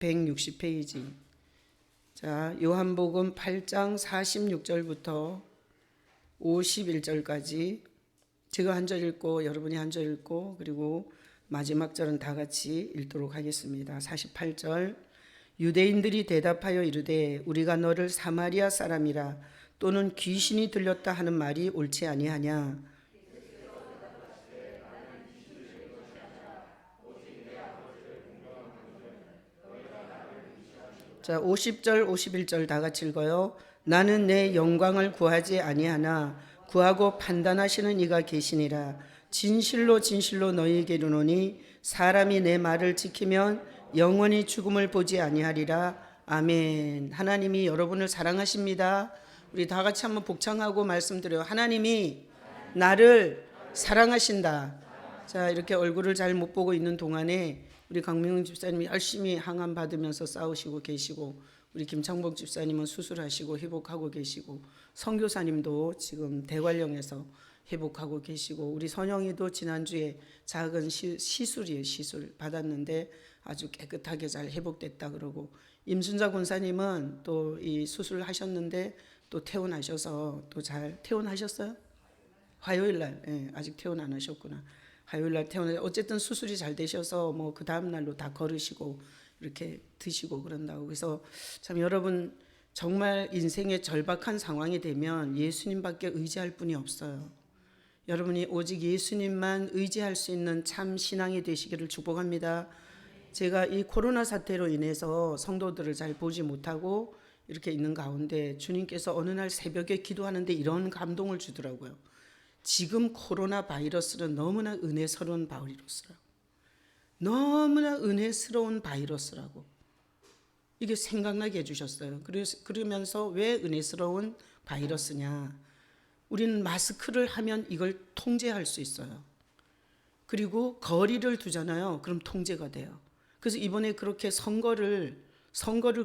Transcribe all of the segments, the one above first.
160페이지. 자, 요한복음 8장 46절부터 51절까지 제가 한 절 읽고 여러분이 한 절 읽고 그리고 마지막 절은 다 같이 읽도록 하겠습니다. 48절. 유대인들이 대답하여 이르되 우리가 너를 사마리아 사람이라 또는 귀신이 들렸다 하는 말이 옳지 아니하냐. 자, 50절 51절 다 같이 읽어요. 나는 내 영광을 구하지 아니하나 구하고 판단하시는 이가 계시니라. 진실로 진실로 너희에게 이르노니 사람이 내 말을 지키면 영원히 죽음을 보지 아니하리라. 아멘. 하나님이 여러분을 사랑하십니다. 우리 다 같이 한번 복창하고 말씀드려요. 하나님이 나를 사랑하신다. 자, 이렇게 얼굴을 잘 못 보고 있는 동안에 우리 강명훈 집사님이 열심히 항암 받으면서 싸우시고 계시고, 우리 김창복 집사님은 수술하시고 회복하고 계시고, 선교사님도 지금 대관령에서 회복하고 계시고, 우리 선영이도 지난주에 작은 시술 받았는데 아주 깨끗하게 잘 회복됐다 그러고, 임순자 권사님은 또 이 수술을 하셨는데 또 퇴원하셔서 또 잘 퇴원하셨어요? 화요일 날, 아직 퇴원 안 하셨구나. 화요일 날 퇴원해. 어쨌든 수술이 잘 되셔서 뭐 그 다음 날로 다 걸으시고 이렇게 드시고 그런다고. 그래서 참 여러분 정말 인생의 절박한 상황이 되면 예수님밖에 의지할 분이 없어요. 여러분이 오직 예수님만 의지할 수 있는 참 신앙이 되시기를 축복합니다. 제가 이 코로나 사태로 인해서 성도들을 잘 보지 못하고 이렇게 있는 가운데 주님께서 어느 날 새벽에 기도하는데 이런 감동을 주더라고요. 지금 코로나 바이러스는 너무나 은혜스러운 바이러스라고. 너무나 은혜스러운 바이러스라고. 이게 생각나게 해주셨어요. 그러면서 왜 은혜스러운 바이러스냐. 우리는 마스크를 하면 이걸 통제할 수 있어요. 그리고 거리를 두잖아요. 그럼 통제가 돼요. 그래서 이번에 그렇게 선거를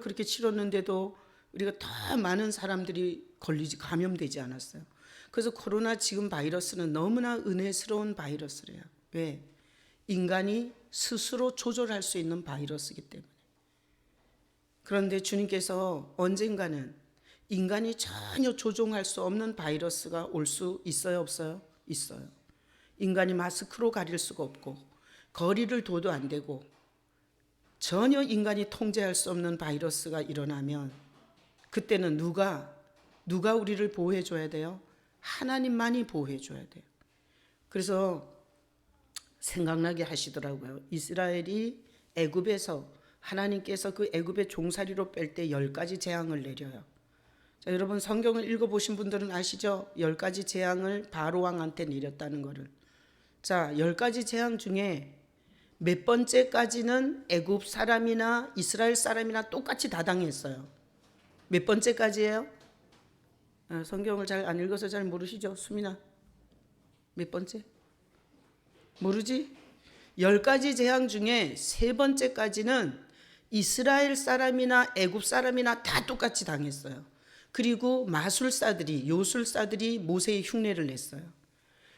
그렇게 치렀는데도 우리가 더 많은 사람들이 감염되지 않았어요. 그래서 코로나 지금 바이러스는 너무나 은혜스러운 바이러스래요. 왜? 인간이 스스로 조절할 수 있는 바이러스이기 때문에. 그런데 주님께서 언젠가는 인간이 전혀 조종할 수 없는 바이러스가 올 수 있어요, 없어요? 있어요. 인간이 마스크로 가릴 수가 없고 거리를 둬도 안 되고 전혀 인간이 통제할 수 없는 바이러스가 일어나면 그때는 누가 우리를 보호해 줘야 돼요? 하나님만이 보호해 줘야 돼요. 그래서 생각나게 하시더라고요. 이스라엘이 애굽에서 하나님께서 그 애굽의 종살이로 뺄 때 10가지 재앙을 내려요. 자, 여러분 성경을 읽어보신 분들은 아시죠? 10가지 재앙을 바로 왕한테 내렸다는 거를. 자, 10가지 재앙 중에 몇 번째까지는 애굽 사람이나 이스라엘 사람이나 똑같이 다 당했어요. 몇 번째까지예요? 성경을 잘 안 읽어서 잘 모르시죠? 수민아, 몇 번째? 모르지? 10가지 재앙 중에 3번째까지는 이스라엘 사람이나 애굽 사람이나 다 똑같이 당했어요. 그리고 요술사들이 모세의 흉내를 냈어요.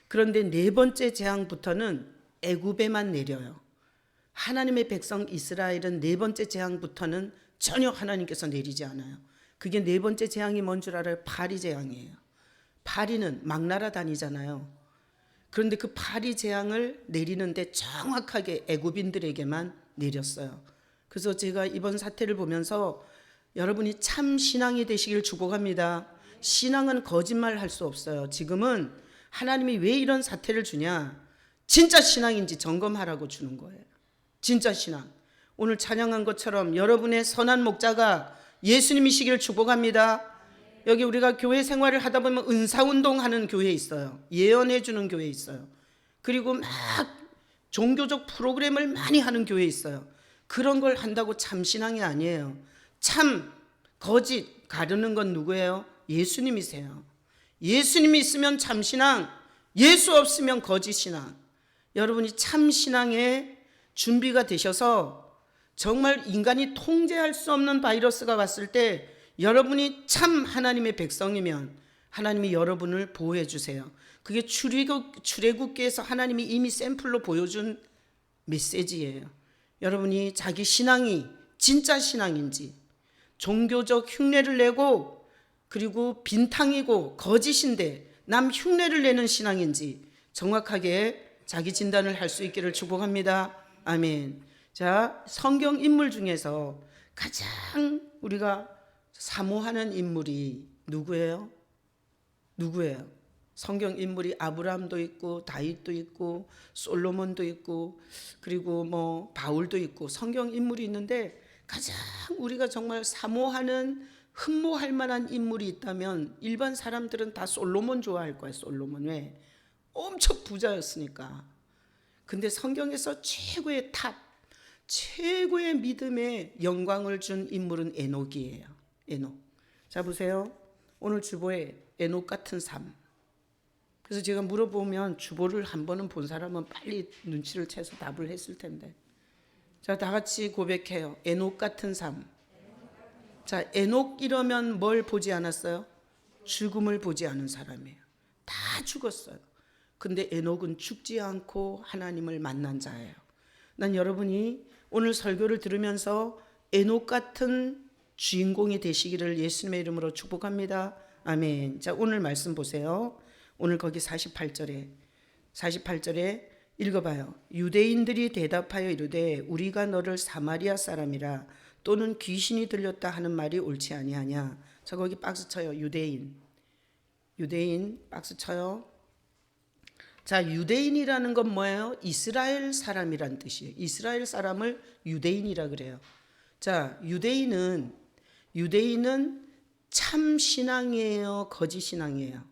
그런데 4번째 재앙부터는 애굽에만 내려요. 하나님의 백성 이스라엘은 4번째 재앙부터는 전혀 하나님께서 내리지 않아요. 그게 4번째 재앙이 뭔 줄 알아요? 파리 재앙이에요. 파리는 막 날아다니잖아요. 그런데 그 파리 재앙을 내리는데 정확하게 애굽인들에게만 내렸어요. 그래서 제가 이번 사태를 보면서 여러분이 참 신앙이 되시길 축복합니다. 신앙은 거짓말 할 수 없어요. 지금은 하나님이 왜 이런 사태를 주냐? 진짜 신앙인지 점검하라고 주는 거예요. 진짜 신앙. 오늘 찬양한 것처럼 여러분의 선한 목자가 예수님이시기를 축복합니다. 여기 우리가 교회 생활을 하다 보면 은사운동 하는 교회 있어요. 예언해 주는 교회 있어요. 그리고 막 종교적 프로그램을 많이 하는 교회 있어요. 그런 걸 한다고 참 신앙이 아니에요. 참 거짓 가르는 건 누구예요? 예수님이세요. 예수님이 있으면 참 신앙, 예수 없으면 거짓 신앙. 여러분이 참 신앙에 준비가 되셔서 정말 인간이 통제할 수 없는 바이러스가 왔을 때 여러분이 참 하나님의 백성이면 하나님이 여러분을 보호해 주세요. 그게 출애굽기에서 하나님이 이미 샘플로 보여준 메시지예요. 여러분이 자기 신앙이 진짜 신앙인지, 종교적 흉내를 내고 그리고 빈탕이고 거짓인데 남 흉내를 내는 신앙인지 정확하게 자기 진단을 할 수 있기를 축복합니다. 아멘. 자, 성경 인물 중에서 가장 우리가 사모하는 인물이 누구예요? 누구예요? 성경 인물이 아브라함도 있고 다윗도 있고 솔로몬도 있고 그리고 뭐 바울도 있고 성경 인물이 있는데 가장 우리가 정말 사모하는 흠모할 만한 인물이 있다면 일반 사람들은 다 솔로몬 좋아할 거예요. 솔로몬. 왜? 엄청 부자였으니까. 근데 성경에서 최고의 탑, 최고의 믿음의 영광을 준 인물은 에녹이에요. 에녹. 자, 보세요. 오늘 주보에 에녹 같은 삶. 그래서 제가 물어보면 주보를 한 번은 본 사람은 빨리 눈치를 채서 답을 했을 텐데. 자, 다 같이 고백해요. 에녹 같은 삶. 자, 에녹 이러면 뭘 보지 않았어요? 죽음을 보지 않은 사람이에요. 다 죽었어요. 근데 에녹은 죽지 않고 하나님을 만난 자예요. 난 여러분이 오늘 설교를 들으면서 에녹 같은 주인공이 되시기를 예수님의 이름으로 축복합니다. 아멘. 자, 오늘 말씀 보세요. 오늘 거기 48절에 읽어봐요. 유대인들이 대답하여 이르되 우리가 너를 사마리아 사람이라 또는 귀신이 들렸다 하는 말이 옳지 아니하냐. 자, 거기 박스 쳐요. 유대인 박스 쳐요. 자, 유대인이라는 건 뭐예요? 이스라엘 사람이란 뜻이에요. 이스라엘 사람을 유대인이라 그래요. 자, 유대인은 참 신앙이에요, 거짓 신앙이에요?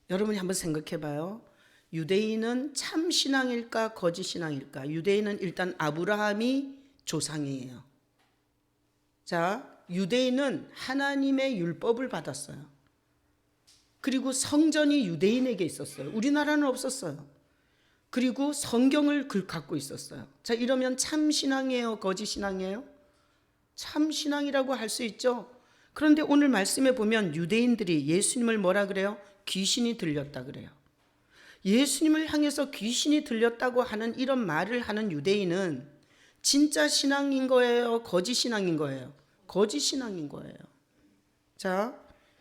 여러분이 한번 생각해 봐요. 유대인은 참 신앙일까, 거짓 신앙일까? 유대인은 일단 아브라함이 조상이에요. 자, 유대인은 하나님의 율법을 받았어요. 그리고 성전이 유대인에게 있었어요. 우리나라는 없었어요. 그리고 성경을 갖고 있었어요. 자, 이러면 참 신앙이에요, 거짓 신앙이에요? 참 신앙이라고 할 수 있죠. 그런데 오늘 말씀에 보면 유대인들이 예수님을 뭐라 그래요? 귀신이 들렸다 그래요. 예수님을 향해서 귀신이 들렸다고 하는 이런 말을 하는 유대인은 진짜 신앙인 거예요, 거짓 신앙인 거예요? 거짓 신앙인 거예요. 자,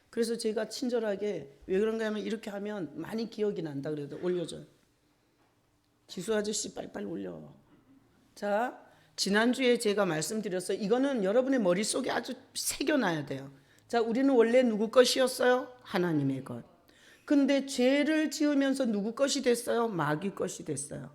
그래서 제가 친절하게 왜 그런가 하면 이렇게 하면 많이 기억이 난다 그래도 올려줘요. 지수 아저씨 빨리빨리 올려. 자, 지난주에 제가 말씀드렸어요. 이거는 여러분의 머릿속에 아주 새겨놔야 돼요. 자, 우리는 원래 누구 것이었어요? 하나님의 것. 근데 죄를 지으면서 누구 것이 됐어요? 마귀 것이 됐어요.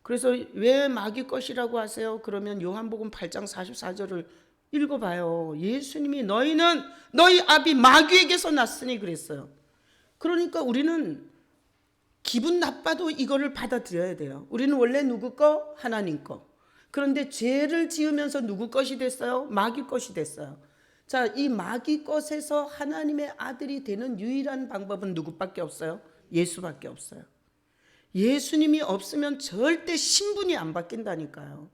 그래서 왜 마귀 것이라고 하세요? 그러면 요한복음 8장 44절을 읽어봐요. 예수님이 너희는 너희 아비 마귀에게서 났으니 그랬어요. 그러니까 우리는 기분 나빠도 이거를 받아들여야 돼요. 우리는 원래 누구 거? 하나님 거. 그런데 죄를 지으면서 누구 것이 됐어요? 마귀 것이 됐어요. 자, 이 마귀 것에서 하나님의 아들이 되는 유일한 방법은 누구밖에 없어요? 예수밖에 없어요. 예수님이 없으면 절대 신분이 안 바뀐다니까요.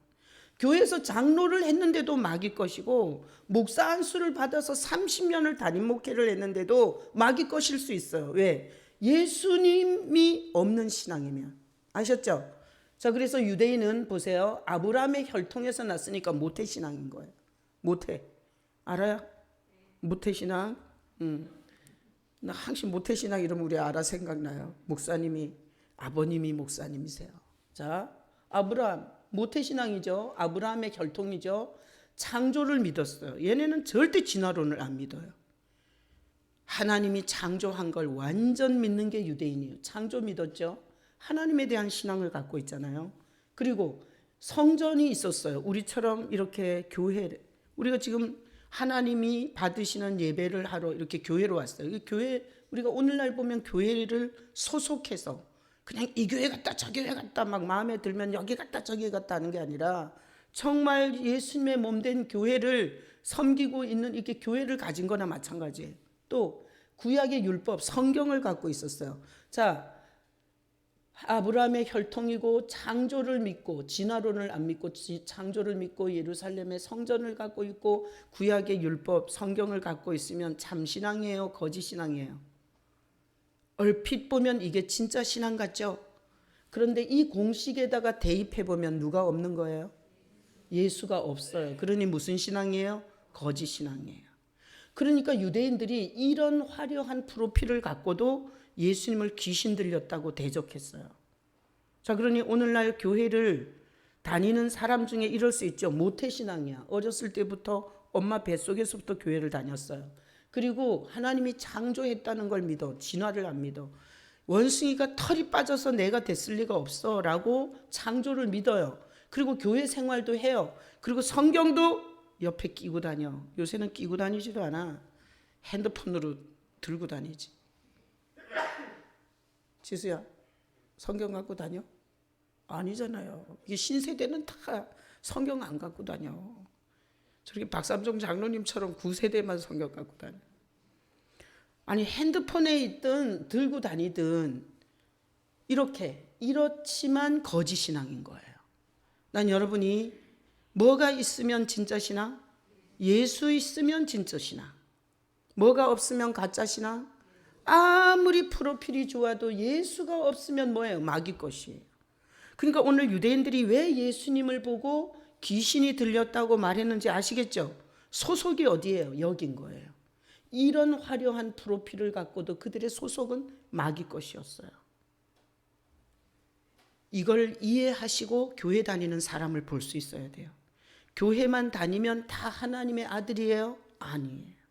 교회에서 장로를 했는데도 마귀 것이고 목사 안수를 받아서 30년을 담임 목회를 했는데도 마귀 것일 수 있어요. 왜? 예수님이 없는 신앙이면. 아셨죠? 자, 그래서 유대인은 보세요. 아브라함의 혈통에서 났으니까 모태 신앙인 거예요. 모태. 알아요? 모태 신앙? 나 항상 모태 신앙 이러면 우리 알아 생각나요. 목사님이, 아버님이 목사님이세요. 자, 아브라함. 모태 신앙이죠. 아브라함의 혈통이죠. 창조를 믿었어요. 얘네는 절대 진화론을 안 믿어요. 하나님이 창조한 걸 완전 믿는 게 유대인이에요. 창조 믿었죠. 하나님에 대한 신앙을 갖고 있잖아요. 그리고 성전이 있었어요. 우리처럼 이렇게 교회, 우리가 지금 하나님이 받으시는 예배를 하러 이렇게 교회로 왔어요. 교회, 우리가 오늘날 보면 교회를 소속해서 그냥 이 교회 갔다 저 교회 갔다 막 마음에 들면 여기 갔다 저기 갔다 하는 게 아니라 정말 예수님의 몸된 교회를 섬기고 있는 이렇게 교회를 가진 거나 마찬가지예요. 또 구약의 율법 성경을 갖고 있었어요. 자, 아브라함의 혈통이고 창조를 믿고 진화론을 안 믿고 창조를 믿고 예루살렘의 성전을 갖고 있고 구약의 율법 성경을 갖고 있으면 참 신앙이에요, 거짓 신앙이에요? 얼핏 보면 이게 진짜 신앙 같죠? 그런데 이 공식에다가 대입해 보면 누가 없는 거예요? 예수가 없어요. 그러니 무슨 신앙이에요? 거짓 신앙이에요. 그러니까 유대인들이 이런 화려한 프로필을 갖고도 예수님을 귀신 들렸다고 대적했어요. 자, 그러니 오늘날 교회를 다니는 사람 중에 이럴 수 있죠. 모태신앙이야. 어렸을 때부터 엄마 뱃속에서부터 교회를 다녔어요. 그리고 하나님이 창조했다는 걸 믿어. 진화를 안 믿어. 원숭이가 털이 빠져서 내가 됐을 리가 없어 라고 창조를 믿어요. 그리고 교회 생활도 해요. 그리고 성경도 옆에 끼고 다녀. 요새는 끼고 다니지도 않아. 핸드폰으로 들고 다니지. 지수야, 성경 갖고 다녀? 아니잖아요. 이게 신세대는 다 성경 안 갖고 다녀. 저렇게 박삼종 장로님처럼 9세대만 성경 갖고 다녀. 아니, 핸드폰에 있든 들고 다니든 이렇지만 거짓 신앙인 거예요. 난 여러분이 뭐가 있으면 진짜 신앙? 예수 있으면 진짜 신앙. 뭐가 없으면 가짜 신앙? 아무리 프로필이 좋아도 예수가 없으면 뭐예요? 마귀 것이에요. 그러니까 오늘 유대인들이 왜 예수님을 보고 귀신이 들렸다고 말했는지 아시겠죠? 소속이 어디예요? 여긴 거예요. 이런 화려한 프로필을 갖고도 그들의 소속은 마귀 것이었어요. 이걸 이해하시고 교회 다니는 사람을 볼 수 있어야 돼요. 교회만 다니면 다 하나님의 아들이에요? 아니에요.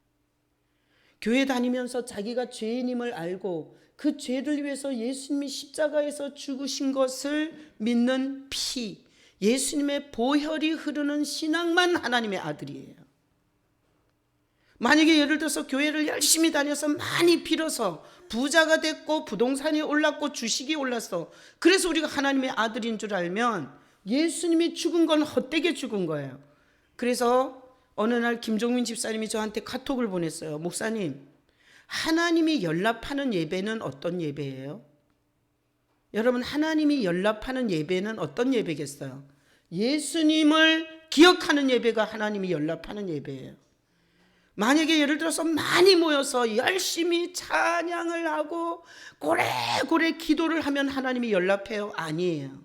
교회 다니면서 자기가 죄인임을 알고 그 죄를 위해서 예수님이 십자가에서 죽으신 것을 믿는 피, 예수님의 보혈이 흐르는 신앙만 하나님의 아들이에요. 만약에 예를 들어서 교회를 열심히 다녀서 많이 빌어서 부자가 됐고 부동산이 올랐고 주식이 올랐어. 그래서 우리가 하나님의 아들인 줄 알면 예수님이 죽은 건 헛되게 죽은 거예요. 그래서 어느 날 김종민 집사님이 저한테 카톡을 보냈어요. 목사님, 하나님이 연락하는 예배는 어떤 예배예요? 여러분, 하나님이 연락하는 예배는 어떤 예배겠어요? 예수님을 기억하는 예배가 하나님이 연락하는 예배예요. 만약에 예를 들어서 많이 모여서 열심히 찬양을 하고 고래고래 기도를 하면 하나님이 연락해요? 아니에요.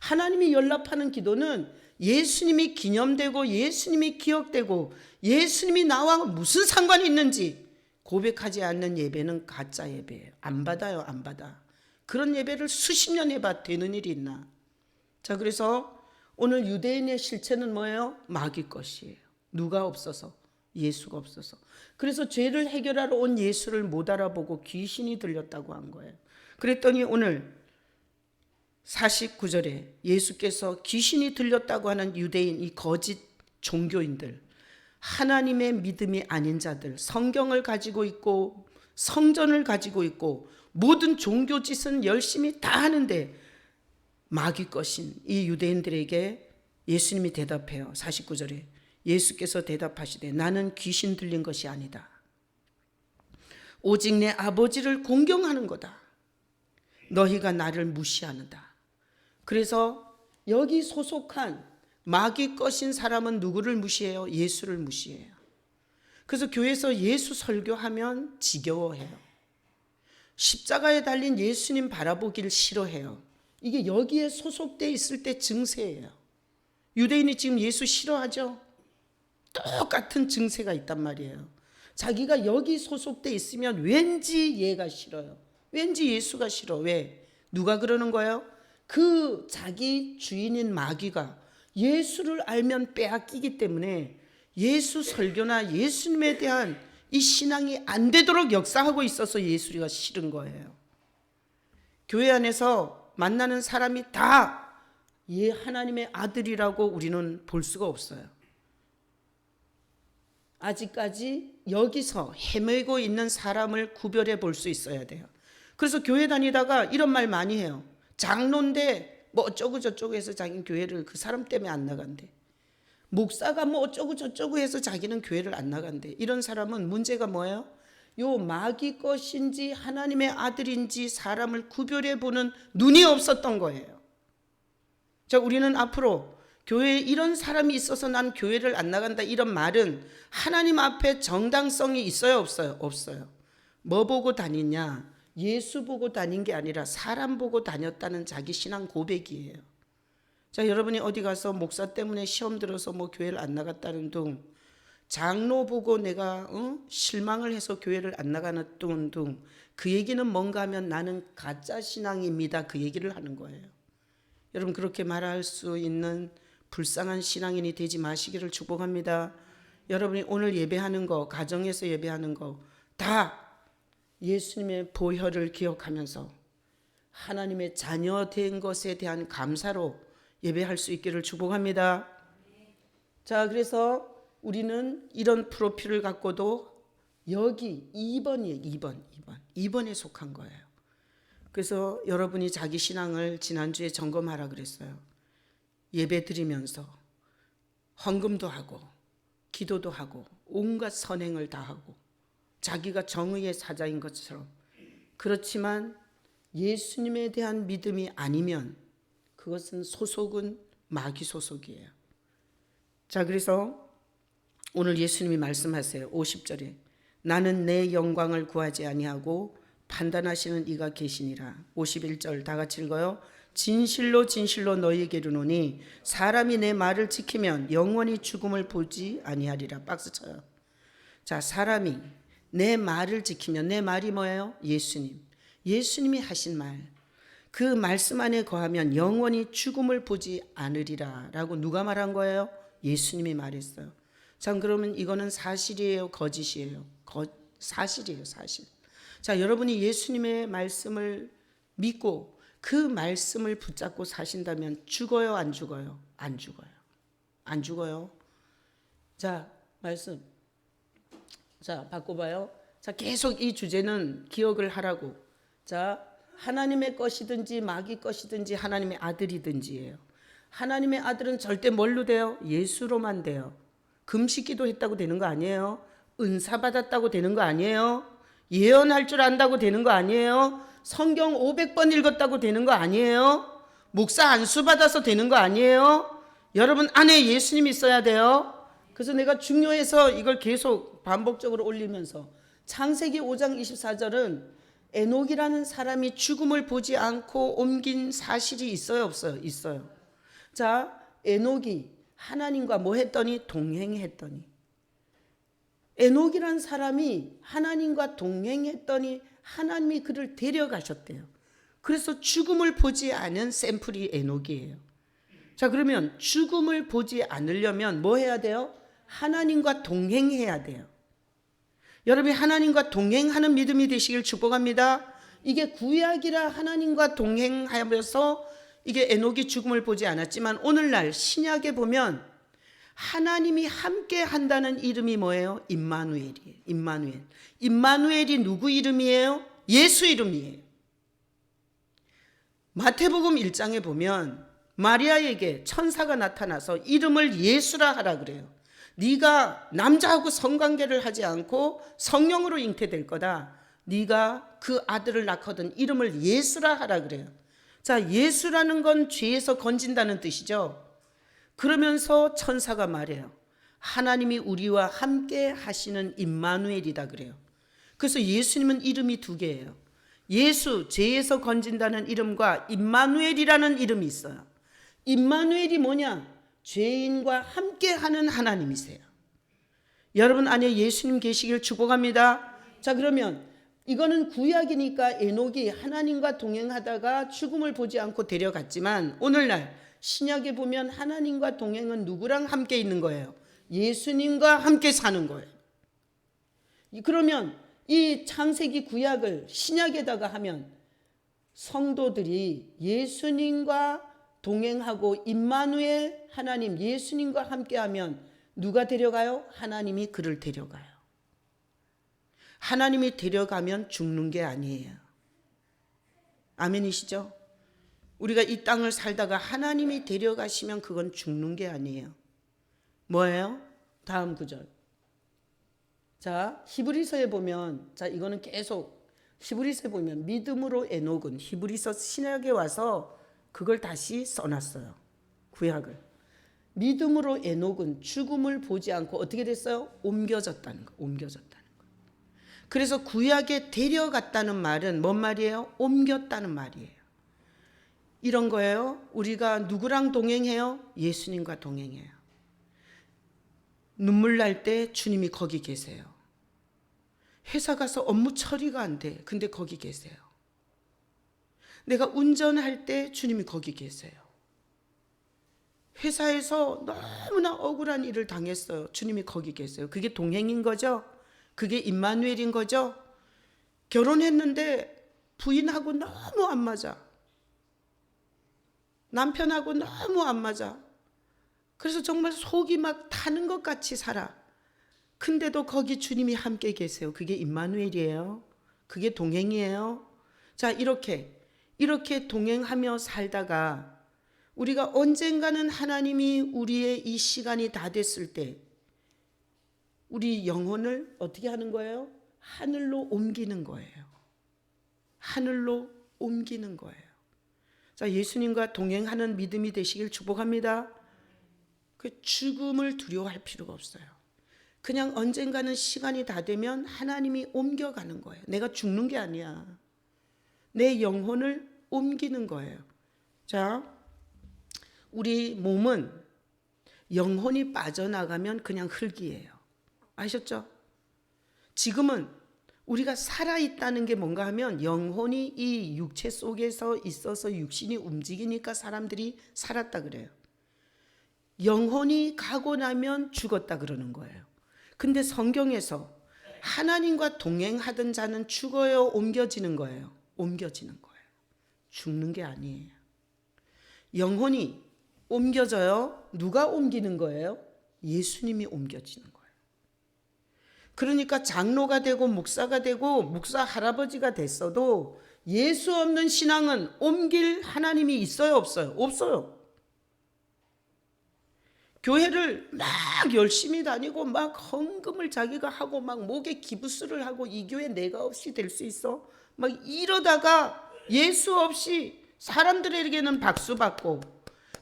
하나님이 연락하는 기도는 예수님이 기념되고 예수님이 기억되고 예수님이 나와 무슨 상관이 있는지 고백하지 않는 예배는 가짜 예배예요. 안 받아요, 안 받아. 그런 예배를 수십 년 해봐 되는 일이 있나? 자, 그래서 오늘 유대인의 실체는 뭐예요? 마귀 것이에요. 누가 없어서? 예수가 없어서. 그래서 죄를 해결하러 온 예수를 못 알아보고 귀신이 들렸다고 한 거예요. 그랬더니 오늘 49절에 예수께서 귀신이 들렸다고 하는 유대인, 이 거짓 종교인들, 하나님의 믿음이 아닌 자들, 성경을 가지고 있고 성전을 가지고 있고 모든 종교 짓은 열심히 다 하는데 마귀 것인 이 유대인들에게 예수님이 대답해요. 49절에 예수께서 대답하시되 나는 귀신 들린 것이 아니다. 오직 내 아버지를 공경하는 거다. 너희가 나를 무시하는다. 그래서 여기 소속한 마귀 것인 사람은 누구를 무시해요? 예수를 무시해요. 그래서 교회에서 예수 설교하면 지겨워해요. 십자가에 달린 예수님 바라보기를 싫어해요. 이게 여기에 소속돼 있을 때 증세예요. 유대인이 지금 예수 싫어하죠? 똑같은 증세가 있단 말이에요. 자기가 여기 소속돼 있으면 왠지 얘가 싫어요. 왠지 예수가 싫어. 왜? 누가 그러는 거예요? 그 자기 주인인 마귀가 예수를 알면 빼앗기기 때문에 예수 설교나 예수님에 대한 이 신앙이 안 되도록 역사하고 있어서 예수가 싫은 거예요. 교회 안에서 만나는 사람이 다 하나님의 아들이라고 우리는 볼 수가 없어요. 아직까지 여기서 헤매고 있는 사람을 구별해 볼 수 있어야 돼요. 그래서 교회 다니다가 이런 말 많이 해요. 장로인데 뭐 어쩌고 저쩌고 해서 자기는 교회를 그 사람 때문에 안 나간대. 목사가 뭐 어쩌고 저쩌고 해서 자기는 교회를 안 나간대. 이런 사람은 문제가 뭐예요? 요 마귀 것인지 하나님의 아들인지 사람을 구별해 보는 눈이 없었던 거예요. 자, 우리는 앞으로 교회에 이런 사람이 있어서 난 교회를 안 나간다, 이런 말은 하나님 앞에 정당성이 있어요, 없어요? 없어요. 뭐 보고 다니냐? 예수 보고 다닌 게 아니라 사람 보고 다녔다는 자기 신앙 고백이에요. 자, 여러분이 어디 가서 목사 때문에 시험 들어서 뭐 교회를 안 나갔다는 둥, 장로 보고 내가 실망을 해서 교회를 안 나가는 둥, 그 얘기는 뭔가 하면 나는 가짜 신앙입니다. 그 얘기를 하는 거예요. 여러분, 그렇게 말할 수 있는 불쌍한 신앙인이 되지 마시기를 축복합니다. 여러분이 오늘 예배하는 거, 가정에서 예배하는 거 다 예수님의 보혈을 기억하면서 하나님의 자녀 된 것에 대한 감사로 예배할 수 있기를 축복합니다. 자, 그래서 우리는 이런 프로필을 갖고도 여기 2번이에요. 2번에 속한 거예요. 그래서 여러분이 자기 신앙을 지난주에 점검하라 그랬어요. 예배 드리면서 헌금도 하고 기도도 하고 온갖 선행을 다 하고 자기가 정의의 사자인 것처럼, 그렇지만 예수님에 대한 믿음이 아니면 그것은 소속은 마귀 소속이에요. 자, 그래서 오늘 예수님이 말씀하세요. 50절에 나는 내 영광을 구하지 아니하고 판단하시는 이가 계시니라. 51절 다 같이 읽어요. 진실로 진실로 너희에게 이르노니 사람이 내 말을 지키면 영원히 죽음을 보지 아니하리라. 박수 쳐요. 자, 사람이 내 말을 지키면, 내 말이 뭐예요? 예수님이 하신 말, 그 말씀 안에 거하면 영원히 죽음을 보지 않으리라 라고 누가 말한 거예요? 예수님이 말했어요. 자, 그러면 이거는 사실이에요? 거짓이에요? 사실이에요. 사실. 자, 여러분이 예수님의 말씀을 믿고 그 말씀을 붙잡고 사신다면 죽어요? 안 죽어요? 안 죽어요. 안 죽어요. 자, 말씀. 자, 바꿔봐요. 자, 계속 이 주제는 기억을 하라고. 자, 하나님의 것이든지 마귀 것이든지 하나님의 아들이든지예요. 하나님의 아들은 절대 뭘로 돼요? 예수로만 돼요. 금식기도 했다고 되는 거 아니에요. 은사 받았다고 되는 거 아니에요. 예언할 줄 안다고 되는 거 아니에요. 성경 500번 읽었다고 되는 거 아니에요. 목사 안수 받아서 되는 거 아니에요. 여러분 안에 예수님이 있어야 돼요. 그래서 내가 중요해서 이걸 계속 반복적으로 올리면서 창세기 5장 24절은 에녹이라는 사람이 죽음을 보지 않고 옮긴 사실이 있어요, 없어요? 있어요. 자, 에녹이 하나님과 뭐 했더니? 동행했더니. 에녹이라는 사람이 하나님과 동행했더니 하나님이 그를 데려가셨대요. 그래서 죽음을 보지 않은 샘플이 에녹이에요. 자, 그러면 죽음을 보지 않으려면 뭐 해야 돼요? 하나님과 동행해야 돼요. 여러분이 하나님과 동행하는 믿음이 되시길 축복합니다. 이게 구약이라 하나님과 동행하면서 이게 에녹이 죽음을 보지 않았지만 오늘날 신약에 보면 하나님이 함께 한다는 이름이 뭐예요? 임마누엘이에요. 임마누엘. 임마누엘이 누구 이름이에요? 예수 이름이에요. 마태복음 1장에 보면 마리아에게 천사가 나타나서 이름을 예수라 하라 그래요. 네가 남자하고 성관계를 하지 않고 성령으로 잉태될 거다. 네가 그 아들을 낳거든 이름을 예수라 하라 그래요. 자, 예수라는 건 죄에서 건진다는 뜻이죠. 그러면서 천사가 말해요. 하나님이 우리와 함께 하시는 임마누엘이다 그래요. 그래서 예수님은 이름이 두 개예요. 예수, 죄에서 건진다는 이름과 임마누엘이라는 이름이 있어요. 임마누엘이 뭐냐? 죄인과 함께하는 하나님이세요. 여러분 안에 예수님 계시길 축복합니다. 자, 그러면 이거는 구약이니까 에녹이 하나님과 동행하다가 죽음을 보지 않고 데려갔지만 오늘날 신약에 보면 하나님과 동행은 누구랑 함께 있는 거예요? 예수님과 함께 사는 거예요. 그러면 이 창세기 구약을 신약에다가 하면 성도들이 예수님과 동행하고 임마누엘 하나님 예수님과 함께하면 누가 데려가요? 하나님이 그를 데려가요. 하나님이 데려가면 죽는 게 아니에요. 아멘이시죠? 우리가 이 땅을 살다가 하나님이 데려가시면 그건 죽는 게 아니에요. 뭐예요? 다음 구절. 자, 히브리서에 보면, 자, 이거는 계속 히브리서에 보면 믿음으로 에녹은 히브리서 신약에 와서 그걸 다시 써놨어요. 구약을. 믿음으로 에녹은 죽음을 보지 않고 어떻게 됐어요? 옮겨졌다는 거. 옮겨졌다는 거. 그래서 구약에 데려갔다는 말은 뭔 말이에요? 옮겼다는 말이에요. 이런 거예요. 우리가 누구랑 동행해요? 예수님과 동행해요. 눈물 날 때 주님이 거기 계세요. 회사 가서 업무 처리가 안 돼. 근데 거기 계세요. 내가 운전할 때 주님이 거기 계세요. 회사에서 너무나 억울한 일을 당했어요. 주님이 거기 계세요. 그게 동행인 거죠. 그게 임마누엘인 거죠. 결혼했는데 부인하고 너무 안 맞아. 남편하고 너무 안 맞아. 그래서 정말 속이 막 타는 것 같이 살아. 근데도 거기 주님이 함께 계세요. 그게 임마누엘이에요. 그게 동행이에요. 자, 이렇게 동행하며 살다가 우리가 언젠가는 하나님이 우리의 이 시간이 다 됐을 때 우리 영혼을 어떻게 하는 거예요? 하늘로 옮기는 거예요. 하늘로 옮기는 거예요. 자, 예수님과 동행하는 믿음이 되시길 축복합니다. 그 죽음을 두려워할 필요가 없어요. 그냥 언젠가는 시간이 다 되면 하나님이 옮겨가는 거예요. 내가 죽는 게 아니야. 내 영혼을 옮기는 거예요. 자, 우리 몸은 영혼이 빠져나가면 그냥 흙이에요. 아셨죠? 지금은 우리가 살아있다는 게 뭔가 하면 영혼이 이 육체 속에서 있어서 육신이 움직이니까 사람들이 살았다 그래요. 영혼이 가고 나면 죽었다 그러는 거예요. 근데 성경에서 하나님과 동행하던 자는 죽어요, 옮겨지는 거예요? 옮겨지는 거예요. 죽는 게 아니에요. 영혼이 옮겨져요. 누가 옮기는 거예요? 예수님이 옮겨지는 거예요. 그러니까 장로가 되고 목사가 되고 목사 할아버지가 됐어도 예수 없는 신앙은 옮길 하나님이 있어요, 없어요? 없어요. 교회를 막 열심히 다니고 막 헌금을 자기가 하고 막 목에 기부스를 하고 이 교회 내가 없이 될 수 있어? 막 이러다가 예수 없이 사람들에게는 박수 받고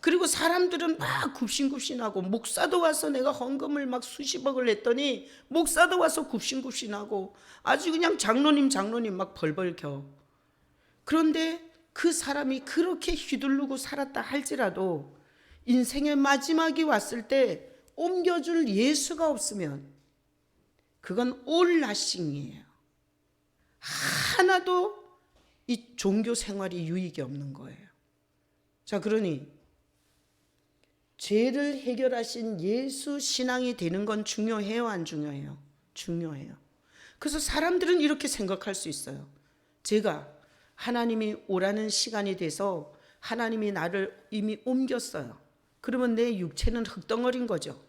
그리고 사람들은 막 굽신굽신하고 목사도 와서 내가 헌금을 막 수십억을 했더니 목사도 와서 굽신굽신하고 아주 그냥 장로님 막 벌벌 겨. 그런데 그 사람이 그렇게 휘두르고 살았다 할지라도 인생의 마지막이 왔을 때 옮겨줄 예수가 없으면 그건 all nothing이에요. 하나도 이 종교 생활이 유익이 없는 거예요. 자, 그러니 죄를 해결하신 예수 신앙이 되는 건 중요해요, 안 중요해요? 중요해요. 그래서 사람들은 이렇게 생각할 수 있어요. 제가 하나님이 오라는 시간이 돼서 하나님이 나를 이미 옮겼어요. 그러면 내 육체는 흙덩어리인 거죠.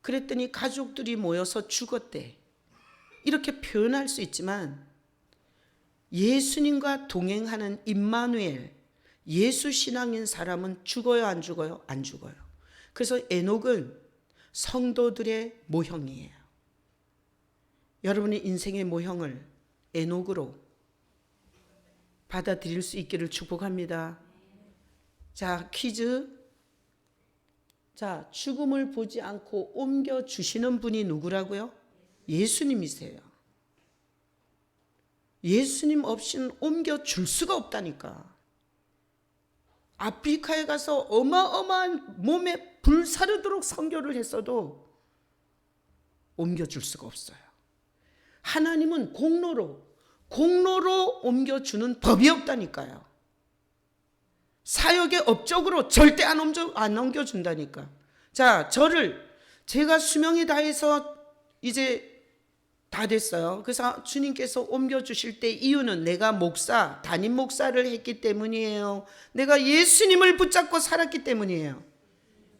그랬더니 가족들이 모여서 죽었대. 이렇게 표현할 수 있지만 예수님과 동행하는 임마누엘, 예수 신앙인 사람은 죽어요, 안 죽어요? 안 죽어요. 그래서 에녹은 성도들의 모형이에요. 여러분의 인생의 모형을 에녹으로 받아들일 수 있기를 축복합니다. 자, 퀴즈. 자, 죽음을 보지 않고 옮겨주시는 분이 누구라고요? 예수님이세요. 예수님 없이는 옮겨줄 수가 없다니까. 아프리카에 가서 어마어마한 몸에 불사르도록 선교를 했어도 옮겨줄 수가 없어요. 하나님은 공로로 옮겨주는 법이 없다니까요. 사역의 업적으로 절대 안 옮겨준다니까. 자, 제가 수명이 다해서 이제 다 됐어요. 그래서 주님께서 옮겨주실 때 이유는 내가 담임 목사를 했기 때문이에요. 내가 예수님을 붙잡고 살았기 때문이에요.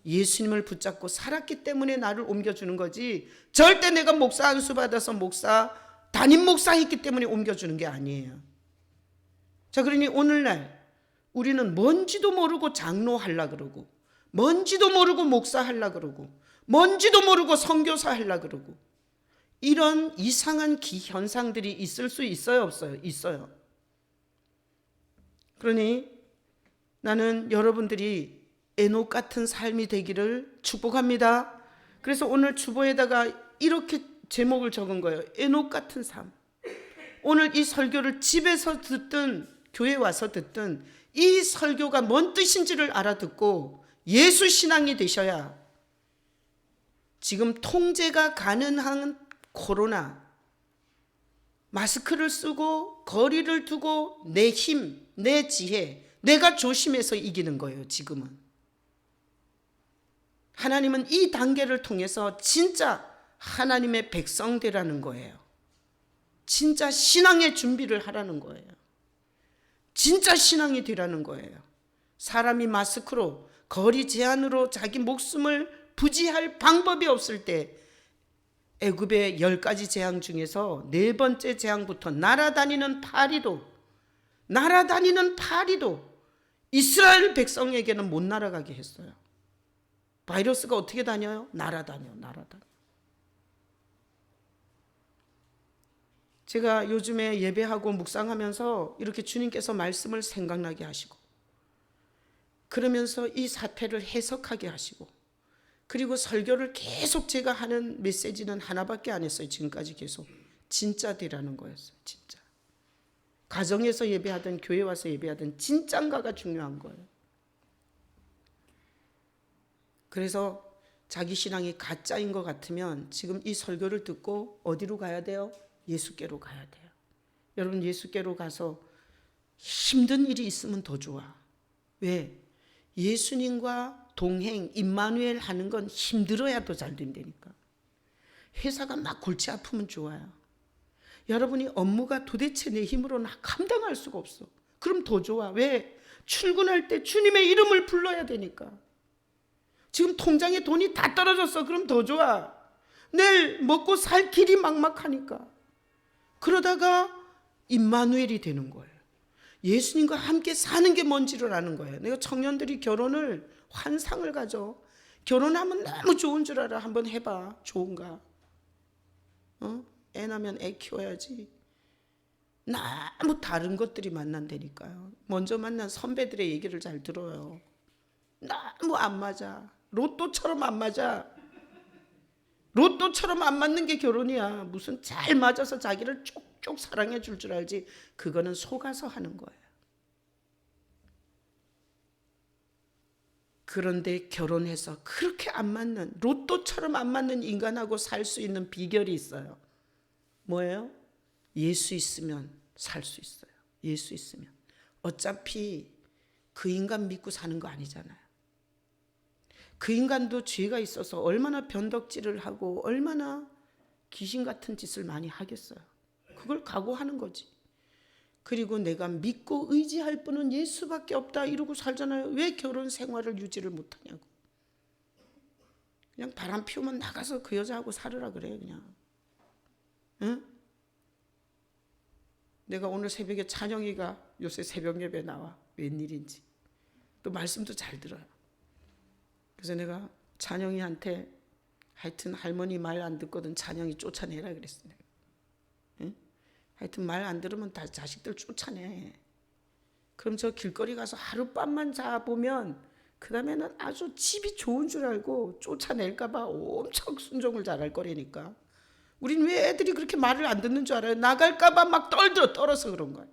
예수님을 붙잡고 살았기 때문에 나를 옮겨주는 거지 절대 내가 목사 안수 받아서 담임 목사 했기 때문에 옮겨주는 게 아니에요. 자, 그러니 오늘날 우리는 뭔지도 모르고 장로 하려 그러고 뭔지도 모르고 목사 하려 그러고 뭔지도 모르고 선교사 하려 그러고 이런 이상한 현상들이 있을 수 있어요, 없어요? 있어요. 그러니 나는 여러분들이 에녹 같은 삶이 되기를 축복합니다. 그래서 오늘 주보에다가 이렇게 제목을 적은 거예요. 에녹 같은 삶. 오늘 이 설교를 집에서 듣든 교회 와서 듣든 이 설교가 뭔 뜻인지를 알아듣고 예수 신앙이 되셔야 지금 통제가 가능한 코로나, 마스크를 쓰고 거리를 두고 내 힘, 내 지혜, 내가 조심해서 이기는 거예요. 지금은 하나님은 이 단계를 통해서 진짜 하나님의 백성 되라는 거예요. 진짜 신앙의 준비를 하라는 거예요. 진짜 신앙이 되라는 거예요. 사람이 마스크로 거리 제한으로 자기 목숨을 부지할 방법이 없을 때 애굽의 10가지 재앙 중에서 4번째 재앙부터 날아다니는 파리도 이스라엘 백성에게는 못 날아가게 했어요. 바이러스가 어떻게 다녀요? 날아다녀. 제가 요즘에 예배하고 묵상하면서 이렇게 주님께서 말씀을 생각나게 하시고, 그러면서 이 사태를 해석하게 하시고, 그리고 설교를 계속 제가 하는 메시지는 하나밖에 안 했어요. 지금까지 계속 진짜 되라는 거였어요. 진짜 가정에서 예배하든 교회 와서 예배하든 진짠가가 중요한 거예요. 그래서 자기 신앙이 가짜인 것 같으면 지금 이 설교를 듣고 어디로 가야 돼요? 예수께로 가야 돼요. 여러분, 예수께로 가서 힘든 일이 있으면 더 좋아. 왜? 예수님과 동행, 임마누엘 하는 건 힘들어야 더 잘 된다니까. 회사가 막 골치 아프면 좋아요. 여러분이 업무가 도대체 내 힘으로는 감당할 수가 없어. 그럼 더 좋아. 왜? 출근할 때 주님의 이름을 불러야 되니까. 지금 통장에 돈이 다 떨어졌어. 그럼 더 좋아. 내일 먹고 살 길이 막막하니까. 그러다가 임마누엘이 되는 거예요. 예수님과 함께 사는 게 뭔지를 아는 거예요. 내가 청년들이 결혼을 환상을 가져. 결혼하면 너무 좋은 줄 알아. 한번 해봐. 좋은가? 애 나면 애 키워야지. 너무 다른 것들이 만난다니까요. 먼저 만난 선배들의 얘기를 잘 들어요. 너무 안 맞아. 로또처럼 안 맞아. 로또처럼 안 맞는 게 결혼이야. 무슨 잘 맞아서 자기를 쪽쪽 사랑해 줄 줄 알지. 그거는 속아서 하는 거예요. 그런데 결혼해서 그렇게 안 맞는, 로또처럼 안 맞는 인간하고 살 수 있는 비결이 있어요. 뭐예요? 예수 있으면 살 수 있어요. 예수 있으면. 어차피 그 인간 믿고 사는 거 아니잖아요. 그 인간도 죄가 있어서 얼마나 변덕질을 하고 얼마나 귀신 같은 짓을 많이 하겠어요. 그걸 각오하는 거지. 그리고 내가 믿고 의지할 분은 예수밖에 없다 이러고 살잖아요. 왜 결혼 생활을 유지를 못하냐고. 그냥 바람 피우면 나가서 그 여자하고 살으라 그래요. 그냥. 응? 내가 오늘 새벽에 찬영이가 요새 새벽 예배 나와. 웬일인지. 또 말씀도 잘 들어요. 그래서 내가 찬영이한테 하여튼 할머니 말 안 듣거든 찬영이 쫓아내라 그랬어. 응? 하여튼 말 안 들으면 다 자식들 쫓아내. 그럼 저 길거리 가서 하룻밤만 자보면 그 다음에는 아주 집이 좋은 줄 알고 쫓아낼까 봐 엄청 순종을 잘할 거라니까. 우린 왜 애들이 그렇게 말을 안 듣는 줄 알아요? 나갈까 봐 막 떨어서 그런 거예요.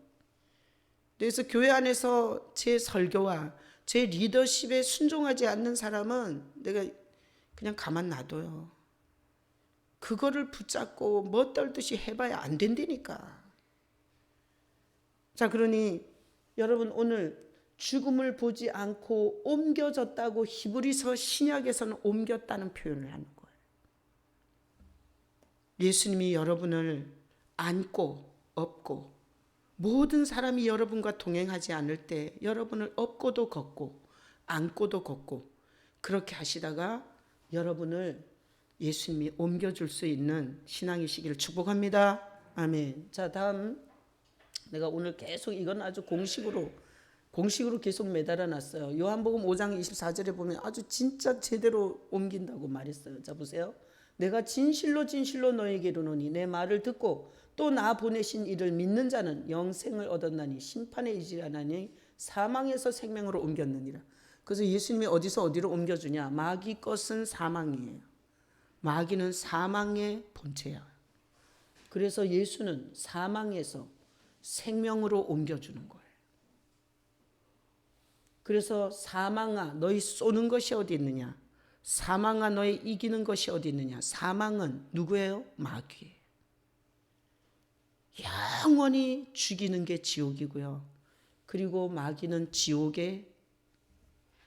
그래서 교회 안에서 제 설교와 제 리더십에 순종하지 않는 사람은 내가 그냥 가만 놔둬요. 그거를 붙잡고 뭐 떨듯이 해봐야 안 된다니까. 자, 그러니 여러분 오늘 죽음을 보지 않고 옮겨졌다고 히브리서 신약에서는 옮겼다는 표현을 하는 거예요. 예수님이 여러분을 안고 업고 모든 사람이 여러분과 동행하지 않을 때 여러분을 업고도 걷고 안고도 걷고 그렇게 하시다가 여러분을 예수님이 옮겨줄 수 있는 신앙이시기를 축복합니다. 아멘. 자, 다음 내가 오늘 계속 이건 아주 공식으로 계속 매달아 놨어요. 요한복음 5장 24절에 보면 아주 진짜 제대로 옮긴다고 말했어요. 자, 보세요. 내가 진실로 너에게 이르노니 내 말을 듣고 또 나 보내신 이를 믿는 자는 영생을 얻었나니 심판에 이르지 않으니 사망에서 생명으로 옮겼느니라. 그래서 예수님이 어디서 어디로 옮겨주냐? 마귀 것은 사망이에요. 마귀는 사망의 본체야. 그래서 예수는 사망에서 생명으로 옮겨주는 거예요. 그래서 사망아 너희 쏘는 것이 어디 있느냐? 사망아 너희 이기는 것이 어디 있느냐? 사망은 누구예요? 마귀예요. 영원히 죽이는 게 지옥이고요. 그리고 마귀는 지옥의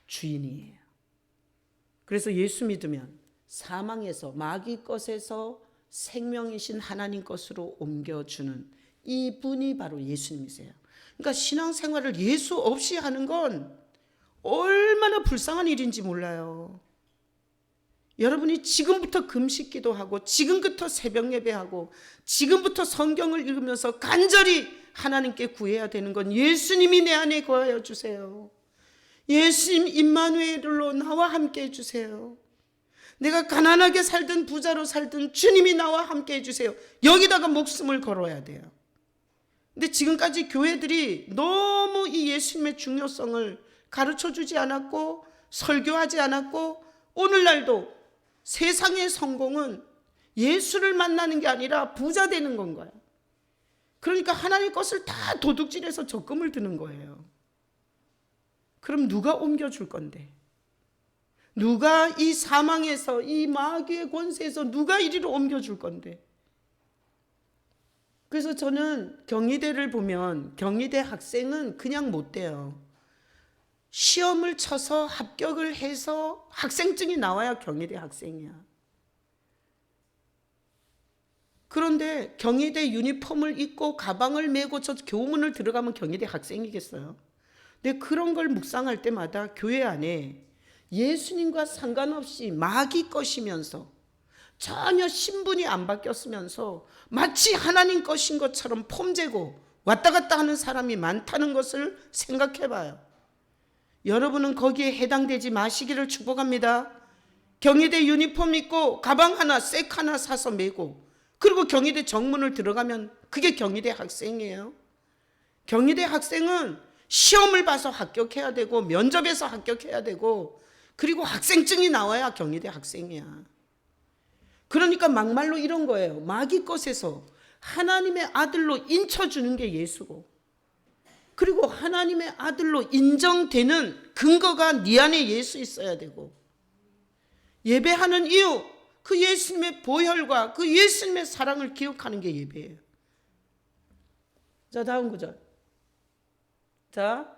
주인이에요. 그래서 예수 믿으면 사망에서 마귀 것에서 생명이신 하나님 것으로 옮겨주는 이분이 바로 예수님이세요. 그러니까 신앙생활을 예수 없이 하는 건 얼마나 불쌍한 일인지 몰라요. 여러분이 지금부터 금식 기도하고 지금부터 새벽 예배하고 지금부터 성경을 읽으면서 간절히 하나님께 구해야 되는 건 예수님이 내 안에 거하여 주세요. 예수님 임마누엘로 나와 함께 해주세요. 내가 가난하게 살든 부자로 살든 주님이 나와 함께 해주세요. 여기다가 목숨을 걸어야 돼요. 근데 지금까지 교회들이 너무 이 예수님의 중요성을 가르쳐주지 않았고 설교하지 않았고 오늘날도 세상의 성공은 예수를 만나는 게 아니라 부자 되는 건 거예요. 그러니까 하나님 것을 다 도둑질해서 적금을 드는 거예요. 그럼 누가 옮겨줄 건데? 누가 이 사망에서 이 마귀의 권세에서 누가 이리로 옮겨줄 건데? 그래서 저는 경희대를 보면 경희대 학생은 그냥 못 돼요. 시험을 쳐서 합격을 해서 학생증이 나와야 경희대 학생이야. 그런데 경희대 유니폼을 입고 가방을 메고 저 교문을 들어가면 경희대 학생이겠어요? 근데 그런 걸 묵상할 때마다 교회 안에 예수님과 상관없이 마귀 것이면서 전혀 신분이 안 바뀌었으면서 마치 하나님 것인 것처럼 폼재고 왔다 갔다 하는 사람이 많다는 것을 생각해 봐요. 여러분은 거기에 해당되지 마시기를 축복합니다. 경희대 유니폼 입고 가방 하나 색 하나 사서 메고 그리고 경희대 정문을 들어가면 그게 경희대 학생이에요. 경희대 학생은 시험을 봐서 합격해야 되고 면접에서 합격해야 되고 그리고 학생증이 나와야 경희대 학생이야. 그러니까 막말로 이런 거예요. 마귀 것에서 하나님의 아들로 인쳐주는 게 예수고 그리고 하나님의 아들로 인정되는 근거가 네 안에 예수 있어야 되고 예배하는 이유 그 예수님의 보혈과 그 예수님의 사랑을 기억하는 게 예배예요. 자, 다음 구절. 자,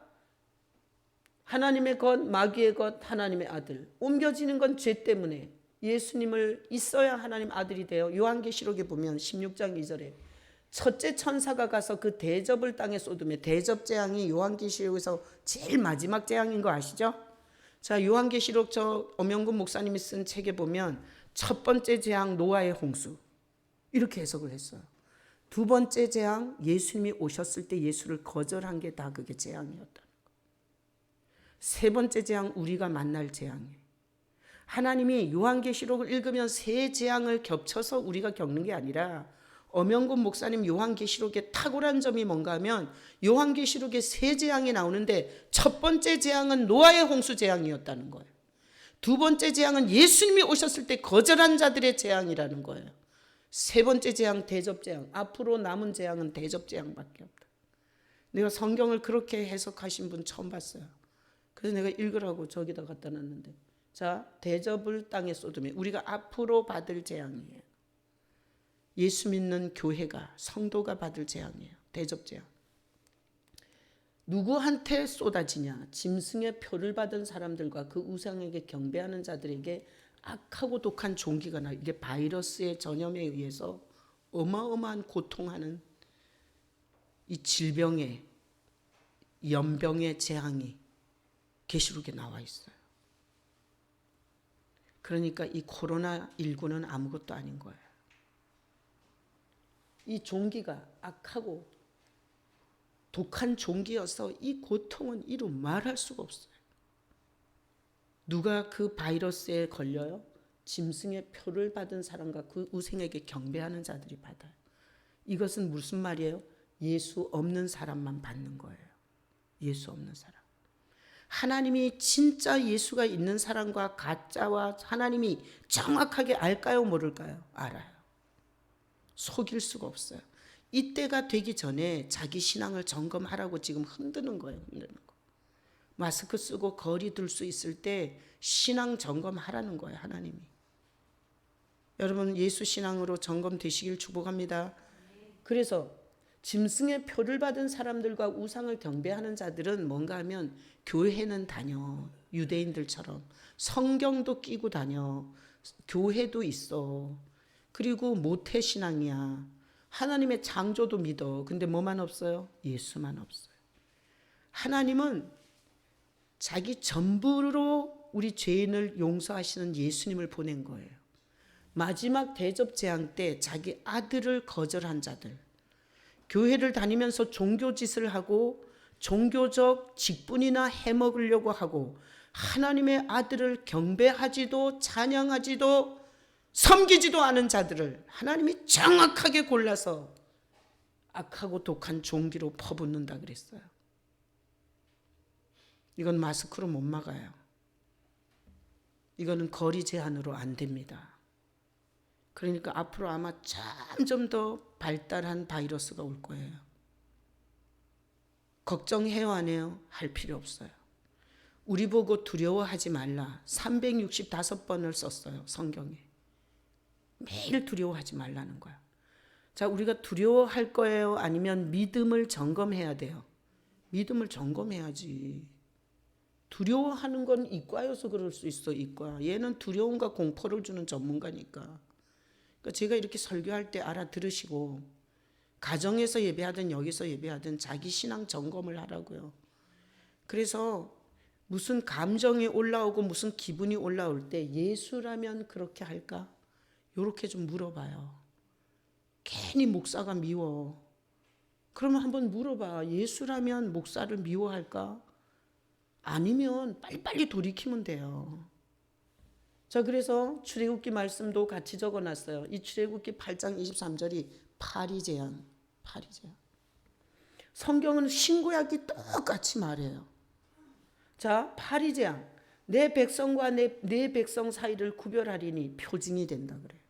하나님의 것, 마귀의 것, 하나님의 아들. 옮겨지는 건 죄 때문에 예수님을 있어야 하나님 아들이 돼요. 요한계시록에 보면 16장 2절에 첫째 천사가 가서 그 대접을 땅에 쏟으며 대접 재앙이 요한계시록에서 제일 마지막 재앙인 거 아시죠? 자, 요한계시록 저 엄영근 목사님이 쓴 책에 보면 첫 번째 재앙 노아의 홍수 이렇게 해석을 했어요. 두 번째 재앙 예수님이 오셨을 때 예수를 거절한 게 다 그게 재앙이었다는 거. 세 번째 재앙 우리가 만날 재앙이에요. 하나님이 요한계시록을 읽으면 세 재앙을 겹쳐서 우리가 겪는 게 아니라 엄영근 목사님 요한계시록의 탁월한 점이 뭔가 하면 요한계시록에 세 재앙이 나오는데 첫 번째 재앙은 노아의 홍수 재앙이었다는 거예요. 두 번째 재앙은 예수님이 오셨을 때 거절한 자들의 재앙이라는 거예요. 세 번째 재앙 대접 재앙. 앞으로 남은 재앙은 대접 재앙밖에 없다. 내가 성경을 그렇게 해석하신 분 처음 봤어요. 그래서 내가 읽으라고 저기다 갖다 놨는데 자, 대접을 땅에 쏟으며 우리가 앞으로 받을 재앙이에요. 예수 믿는 교회가 성도가 받을 재앙이에요. 대접 재앙. 누구한테 쏟아지냐? 짐승의 표를 받은 사람들과 그 우상에게 경배하는 자들에게 악하고 독한 종기가 나. 이게 바이러스의 전염에 의해서 어마어마한 고통하는 이 질병의 연병의 재앙이 계시록에 나와 있어요. 그러니까 이 코로나19는 아무것도 아닌 거예요. 이 종기가 악하고 독한 종기여서 이 고통은 이루 말할 수가 없어요. 누가 그 바이러스에 걸려요? 짐승의 표를 받은 사람과 그 우상에게 경배하는 자들이 받아요. 이것은 무슨 말이에요? 예수 없는 사람만 받는 거예요. 예수 없는 사람. 하나님이 진짜 예수가 있는 사람과 가짜와 하나님이 정확하게 알까요? 모를까요? 알아요. 속일 수가 없어요. 이때가 되기 전에 자기 신앙을 점검하라고 지금 흔드는 거예요. 흔드는 거. 마스크 쓰고 거리 둘 수 있을 때 신앙 점검하라는 거예요, 하나님이. 여러분 예수 신앙으로 점검되시길 축복합니다. 그래서 짐승의 표를 받은 사람들과 우상을 경배하는 자들은 뭔가 하면 교회는 다녀. 유대인들처럼 성경도 끼고 다녀. 교회도 있어. 그리고 모태 신앙이야. 하나님의 창조도 믿어. 근데 뭐만 없어요? 예수만 없어요. 하나님은 자기 전부로 우리 죄인을 용서하시는 예수님을 보낸 거예요. 마지막 대접 재앙 때 자기 아들을 거절한 자들, 교회를 다니면서 종교짓을 하고 종교적 직분이나 해먹으려고 하고 하나님의 아들을 경배하지도 찬양하지도 섬기지도 않은 자들을 하나님이 정확하게 골라서 악하고 독한 종기로 퍼붓는다 그랬어요. 이건 마스크로 못 막아요. 이거는 거리 제한으로 안 됩니다. 그러니까 앞으로 아마 점점 더 발달한 바이러스가 올 거예요. 걱정해요, 안 해요? 할 필요 없어요. 우리 보고 두려워하지 말라. 365번을 썼어요, 성경에. 매일 두려워하지 말라는 거야. 자, 우리가 두려워할 거예요? 아니면 믿음을 점검해야 돼요? 믿음을 점검해야지. 두려워하는 건 이과여서 그럴 수 있어, 이과. 얘는 두려움과 공포를 주는 전문가니까. 그러니까 제가 이렇게 설교할 때 알아들으시고 가정에서 예배하든 여기서 예배하든 자기 신앙 점검을 하라고요. 그래서 무슨 감정이 올라오고 무슨 기분이 올라올 때 예수라면 그렇게 할까? 이렇게 좀 물어봐요. 괜히 목사가 미워. 그러면 한번 물어봐. 예수라면 목사를 미워할까? 아니면 빨리빨리 돌이키면 돼요. 자, 그래서 출애굽기 말씀도 같이 적어놨어요. 이 출애굽기 8장 23절이 파리제한. 성경은 신구약이 똑같이 말해요. 자, 파리제한. 내 백성과 내 백성 사이를 구별하리니 표징이 된다 그래요.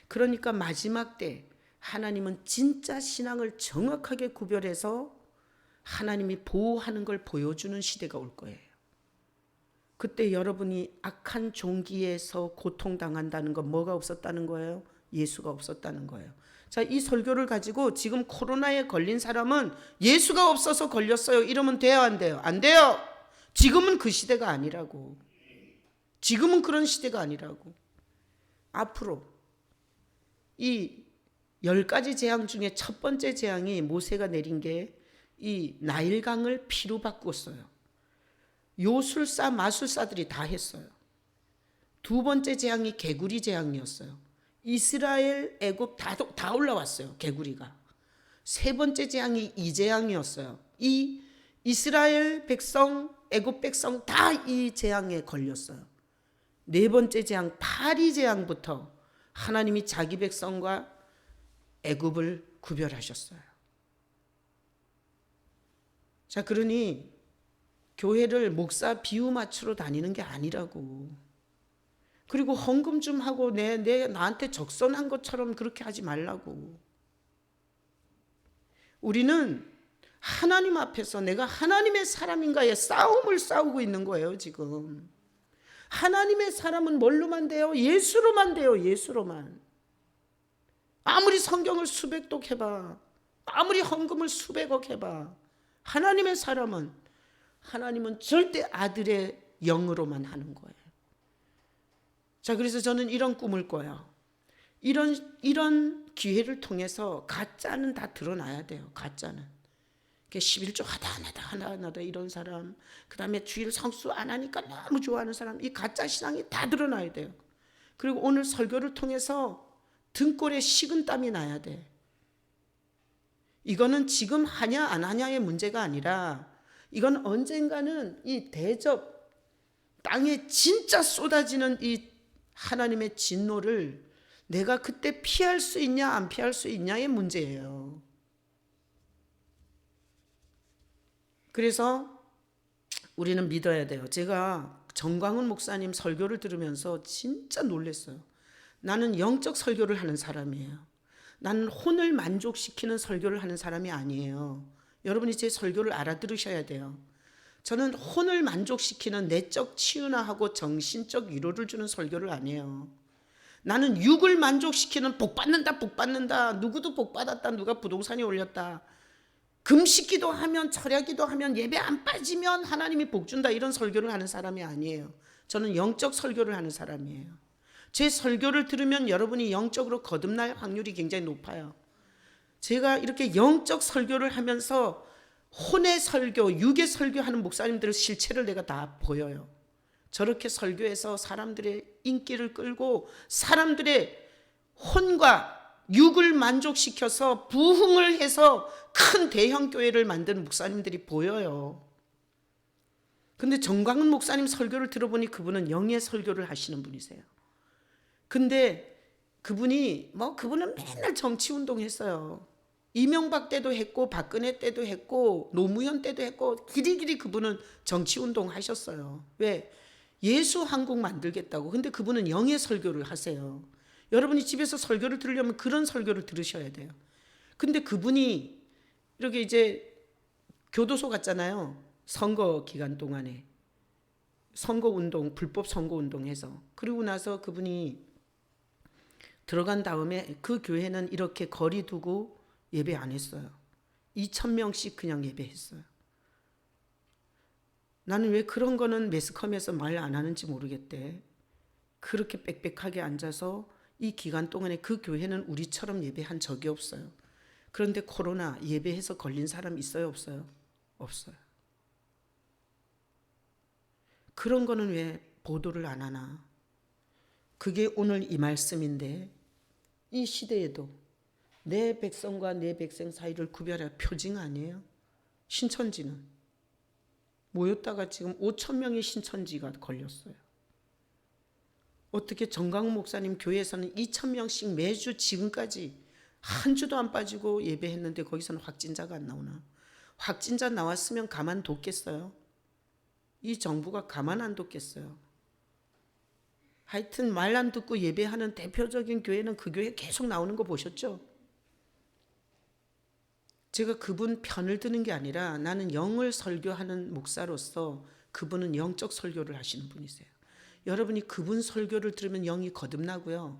그러니까 마지막 때 하나님은 진짜 신앙을 정확하게 구별해서 하나님이 보호하는 걸 보여주는 시대가 올 거예요. 그때 여러분이 악한 종기에서 고통당한다는 건 뭐가 없었다는 거예요? 예수가 없었다는 거예요. 자, 이 설교를 가지고 지금 코로나에 걸린 사람은 예수가 없어서 걸렸어요. 이러면 돼요, 안 돼요? 안 돼요. 지금은 그 시대가 아니라고. 지금은 그런 시대가 아니라고. 앞으로 이 10가지 재앙 중에 첫 번째 재앙이 모세가 내린 게 이 나일강을 피로 바꿨어요. 요술사 마술사들이 다 했어요. 두 번째 재앙이 개구리 재앙이었어요. 이스라엘 애굽 다 올라왔어요, 개구리가. 세 번째 재앙이 이 재앙이었어요. 이 이스라엘 백성 애굽 백성 다 이 재앙에 걸렸어요. 네 번째 재앙 파리 재앙부터 하나님이 자기 백성과 애굽을 구별하셨어요. 자, 그러니 교회를 목사 비유 맞추러 다니는 게 아니라고. 그리고 헌금 좀 하고 나한테 적선한 것처럼 그렇게 하지 말라고. 우리는 하나님 앞에서 내가 하나님의 사람인가의 싸움을 싸우고 있는 거예요, 지금. 하나님의 사람은 뭘로만 돼요? 예수로만 돼요, 예수로만. 아무리 성경을 수백독 해봐. 아무리 헌금을 수백억 해봐. 하나님의 사람은 하나님은 절대 아들의 영으로만 하는 거예요. 자, 그래서 저는 이런 꿈을 꿔요. 이런 기회를 통해서 가짜는 다 드러나야 돼요. 가짜는. 11조 하다 안 하다 이런 사람, 그 다음에 주일 성수 안 하니까 너무 좋아하는 사람, 이 가짜 신앙이 다 드러나야 돼요. 그리고 오늘 설교를 통해서 등골에 식은 땀이 나야 돼. 이거는 지금 하냐 안 하냐의 문제가 아니라 이건 언젠가는 이 대접 땅에 진짜 쏟아지는 이 하나님의 진노를 내가 그때 피할 수 있냐 안 피할 수 있냐의 문제예요. 그래서 우리는 믿어야 돼요. 제가 정광훈 목사님 설교를 들으면서 진짜 놀랐어요. 나는 영적 설교를 하는 사람이에요. 나는 혼을 만족시키는 설교를 하는 사람이 아니에요. 여러분이 제 설교를 알아들으셔야 돼요. 저는 혼을 만족시키는 내적 치유나하고 정신적 위로를 주는 설교를 안 해요. 나는 육을 만족시키는 복 받는다. 누구도 복 받았다. 누가 부동산이 올렸다. 금식기도 하면 철야기도 하면 예배 안 빠지면 하나님이 복 준다. 이런 설교를 하는 사람이 아니에요. 저는 영적 설교를 하는 사람이에요. 제 설교를 들으면 여러분이 영적으로 거듭날 확률이 굉장히 높아요. 제가 이렇게 영적 설교를 하면서 혼의 설교, 육의 설교하는 목사님들의 실체를 내가 다 보여요. 저렇게 설교해서 사람들의 인기를 끌고 사람들의 혼과 육을 만족시켜서 부흥을 해서 큰 대형 교회를 만드는 목사님들이 보여요. 근데 정광훈 목사님 설교를 들어보니 그분은 영의 설교를 하시는 분이세요. 근데 그분은 맨날 정치운동 했어요. 이명박 때도 했고 박근혜 때도 했고 노무현 때도 했고 길이길이 그분은 정치운동 하셨어요. 왜? 예수 한국 만들겠다고. 근데 그분은 영의 설교를 하세요. 여러분이 집에서 설교를 들으려면 그런 설교를 들으셔야 돼요. 근데 그분이 이렇게 이제 교도소 갔잖아요. 선거 기간 동안에. 선거운동, 불법 선거운동 해서. 그리고 나서 그분이 들어간 다음에 그 교회는 이렇게 거리 두고 예배 안 했어요. 2,000명씩 그냥 예배했어요. 나는 왜 그런 거는 매스컴에서 말 안 하는지 모르겠대. 그렇게 빽빽하게 앉아서 이 기간 동안에 그 교회는 우리처럼 예배한 적이 없어요. 그런데 코로나 예배해서 걸린 사람 있어요? 없어요? 없어요. 그런 거는 왜 보도를 안 하나? 그게 오늘 이 말씀인데 이 시대에도 내 백성과 내 백성 사이를 구별할 표징 아니에요? 신천지는 모였다가 지금 5,000명의 신천지가 걸렸어요. 어떻게 정광훈 목사님 교회에서는 2,000명씩 매주 지금까지 한 주도 안 빠지고 예배했는데 거기서는 확진자가 안 나오나? 확진자 나왔으면 가만뒀겠어요? 이 정부가 가만 안 뒀겠어요? 하여튼 말 안 듣고 예배하는 대표적인 교회는 그 교회 계속 나오는 거 보셨죠? 제가 그분 편을 드는 게 아니라 나는 영을 설교하는 목사로서 그분은 영적 설교를 하시는 분이세요. 여러분이 그분 설교를 들으면 영이 거듭나고요.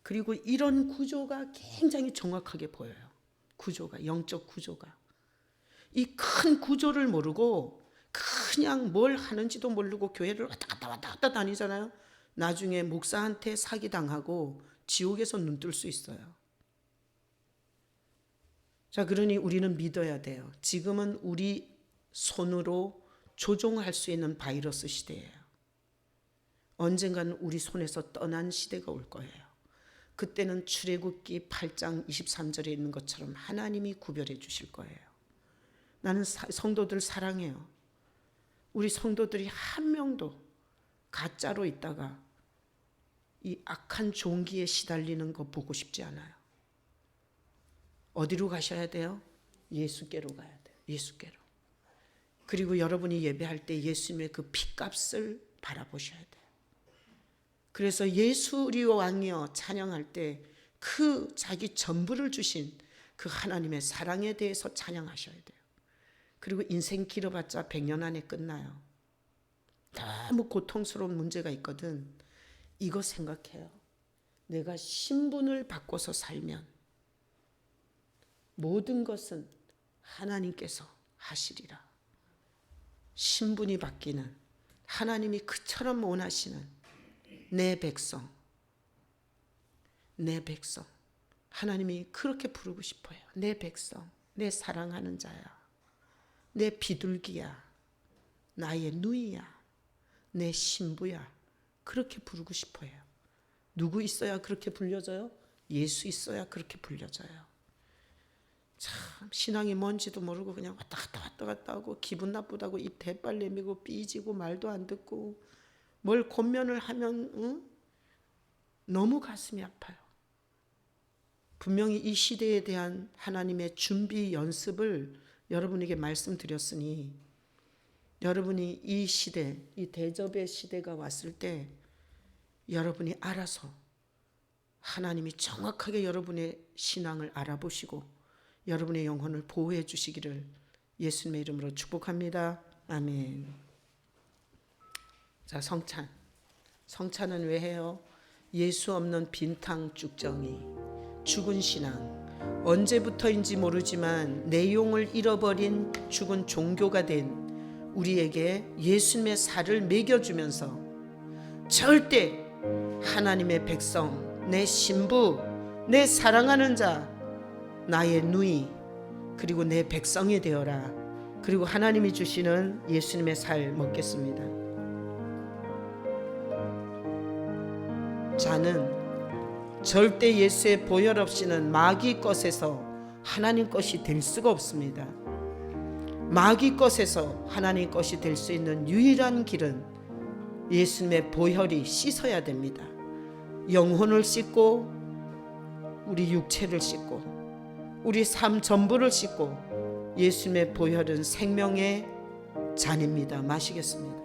그리고 이런 구조가 굉장히 정확하게 보여요. 구조가, 영적 구조가. 이 큰 구조를 모르고 그냥 뭘 하는지도 모르고 교회를 왔다 갔다 다니잖아요. 나중에 목사한테 사기당하고 지옥에서 눈 뜰 수 있어요. 자, 그러니 우리는 믿어야 돼요. 지금은 우리 손으로 조종할 수 있는 바이러스 시대예요. 언젠가는 우리 손에서 떠난 시대가 올 거예요. 그때는 출애굽기 8장 23절에 있는 것처럼 하나님이 구별해 주실 거예요. 나는 성도들 사랑해요. 우리 성도들이 한 명도 가짜로 있다가 이 악한 종기에 시달리는 거 보고 싶지 않아요. 어디로 가셔야 돼요? 예수께로 가야 돼요. 예수께로. 그리고 여러분이 예배할 때 예수님의 그 피값을 바라보셔야 돼요. 그래서 예수 우리 왕이여 찬양할 때 그 자기 전부를 주신 그 하나님의 사랑에 대해서 찬양하셔야 돼요. 그리고 인생 길어봤자 100년 안에 끝나요. 너무 고통스러운 문제가 있거든. 이거 생각해요. 내가 신분을 바꿔서 살면 모든 것은 하나님께서 하시리라. 신분이 바뀌는 하나님이 그처럼 원하시는 내 백성, 내 백성. 하나님이 그렇게 부르고 싶어요. 내 백성, 내 사랑하는 자야, 내 비둘기야, 나의 누이야, 내 신부야. 그렇게 부르고 싶어요. 누구 있어야 그렇게 불려져요? 예수 있어야 그렇게 불려져요. 참 신앙이 뭔지도 모르고 그냥 왔다 갔다 하고 기분 나쁘다고 입 대빨 내미고 삐지고 말도 안 듣고 뭘 권면을 하면 너무 가슴이 아파요. 분명히 이 시대에 대한 하나님의 준비 연습을 여러분에게 말씀드렸으니 여러분이 이 시대, 이 대접의 시대가 왔을 때 여러분이 알아서 하나님이 정확하게 여러분의 신앙을 알아보시고 여러분의 영혼을 보호해 주시기를 예수님의 이름으로 축복합니다. 아멘. 자, 성찬은 왜 해요? 예수 없는 빈탕 쭉정이, 죽은 신앙, 언제부터인지 모르지만 내용을 잃어버린 죽은 종교가 된 우리에게 예수님의 살을 먹여주면서 절대 하나님의 백성, 내 신부, 내 사랑하는 자, 나의 누이, 그리고 내 백성이 되어라. 그리고 하나님이 주시는 예수님의 살 먹겠습니다. 자는 절대 예수의 보혈 없이는 마귀 것에서 하나님 것이 될 수가 없습니다. 마귀 것에서 하나님 것이 될 수 있는 유일한 길은 예수님의 보혈이 씻어야 됩니다. 영혼을 씻고 우리 육체를 씻고 우리 삶 전부를 씻고, 예수님의 보혈은 생명의 잔입니다. 마시겠습니다.